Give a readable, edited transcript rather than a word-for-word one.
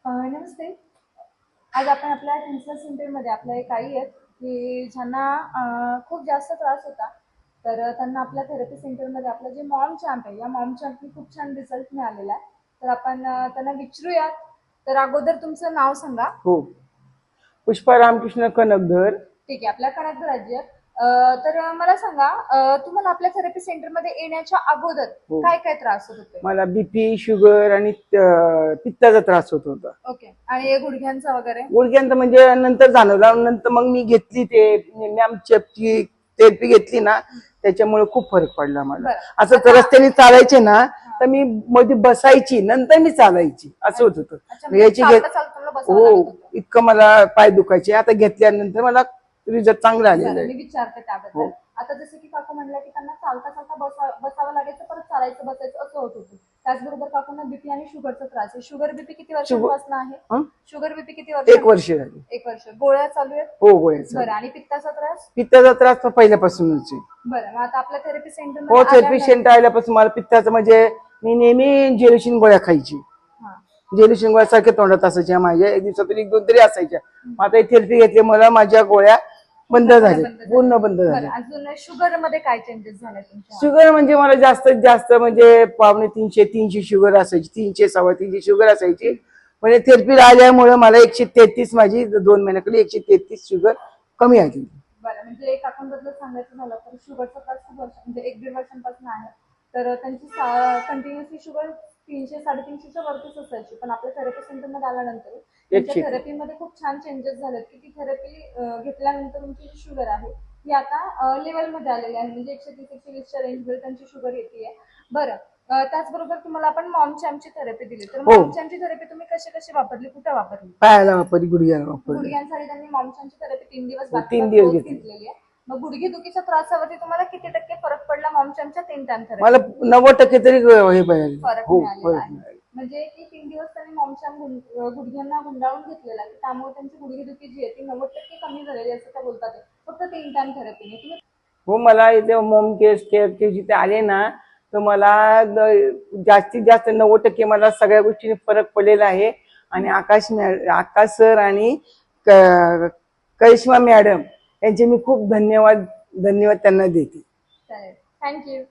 नमस्ते. आज आपण आपल्या कॅन्सर सेंटरमध्ये आपल्या एक आई आहेत की ज्यांना खूप जास्त त्रास होता. तर त्यांना आपल्या थेरपी सेंटरमध्ये आपलं जे मॉम चॅम्प आहे, या मॉम चॅम्पनी खूप छान रिझल्ट मिळालेला आहे. तर आपण त्यांना विचारूयात. तर अगोदर तुमचं नाव सांगा. हो, पुष्पा रामकृष्ण कनकधर. ठीक आहे, आपल्या कणक राज्य. तर मला सांगा, तुम्हाला आपल्या थेरपी सेंटरमध्ये येण्याच्या अगोदर हो. काय काय त्रास होत होते? मला बीपी, शुगर आणि पित्ताचा त्रास होत होता. ओके. आणि गुडघ्यांचा वगैरे? गुडघ्यांचा म्हणजे नंतर जाणवला. नंतर मग मी घेतली ते मॅम चेपची थेरपी घेतली ना, त्याच्यामुळे खूप फरक पडला मला. बरं. असं तर रस्त्याने चालायचे ना, तर मी मध्ये बसायची, नंतर मी चालायची, असं होत होतं. अच्छा, म्हणजे याची चालता चालता तुम्हाला बसावं लागत हो, होतं. इतकं मला पाय दुखायचे. आता घेतल्यानंतर मला रिझल्ट चांगला आलेला बरं, आहे. मी विचारते त्याबद्दल. हो. आता जसं की काकू म्हणल्या की त्यांना चालता चालता बसावं लागायचं, परत चालायचं बसायचं असं होत होतं. त्याचबरोबर काकूंना बीपी आणि शुगरचा त्रास आहे. शुगर बीपी किती वर्षांपासून आहे? हं? शुगर बीपी किती 1 वर्ष झाली. 1 वर्ष. गोळ्या चालू आहेत? हो, गोळ्याचा. बरं. आणि पित्ताचा त्रास? पित्ताचा त्रास तर पहिल्यापासूनच आहे. बरं, मग आता आपल्या थेरपी हो, सेंटरमध्ये थेरपी सेंटर आल्यापासून मला पित्ताचं म्हणजे मी नेहमी जेलुशिन गोळ्या खायची. जेलुशिन गोळ्या सारख्या तोंडात असायच्या माझ्या, एक दिवसातून 1-2 तरी असायच्या. आता थेरपी घेतली, मला माझ्या गोळ्या बंद झाल्या, पूर्ण बंद झाल्या. अजून शुगर मध्ये काय चेंजेस झाले तुमच्या? शुगर म्हणजे मला जास्तीत जास्त म्हणजे 250-300 शुगर असायची, 300-350 शुगर असायची. म्हणजे थेरपीला आल्यामुळे मला 133 माझी 2 महिन्याकडे 133 शुगर कमी आली. बरं, म्हणजे काकूंबद्दल सांगायचं झालं तर शुगरचा त्रास खूप वर्ष म्हणजे 1-1.5 वर्षांपासून आहे. तर त्यांची कंटिन्युअसली शुगर 300-350च्या वरतीच असायची. पण आपल्या थेरपी सेंटरमध्ये आल्यानंतर त्यांच्या थेरपीमध्ये खूप छान चेंजेस झालेत की ती थेरपी घेतल्यानंतर तुमची जी शुगर आहे ती आता लेवलमध्ये आलेली आहे. म्हणजे 130-120च्या रेंजमध्ये त्यांची शुगर येते. बरं, त्याचबरोबर तुम्हाला आपण मॉम चॅम्पची थेरपी दिली. तर मॉम चॅम्पची थेरपी तुम्ही कशी वापरली, कुठे वापरली? पायाला वापरली, गुडघ्याला वापरली. गुडघ्यांसाठी त्यांनी मॉम चॅम्पची थेरपी 3 दिवस 3 दिवस घेतलेली आहे. मग गुडघेदुखीच्या त्रासावरती तुम्हाला किती टक्के फरक पडला मॉम चॅम्पच्या 3 टाइम थेरपी? मला 90% तरी हे पाहिजे. फरक हो, मिळालेला आहे. म्हणजे की 3 दिवस त्यांनी मॉम चॅम्प गुडघ्यांना गुंडाळून घेतलेला आहे. त्यामुळे त्यांची गुडघेदुखी जी आहे ती 90% कमी झालेली असं त्या बोलतात. फक्त 3 टाइम थेरपीने तुम्ही. हो, मला इथे मॉम केअर जिथे आले ना, तर मला जास्तीत जास्त 90% मला सगळ्या गोष्टींनी फरक पडलेला आहे. आणि आकाश सर आणि करिश्मा मॅडम यांचे मी खूप धन्यवाद त्यांना देते. चालेल, थँक्यू.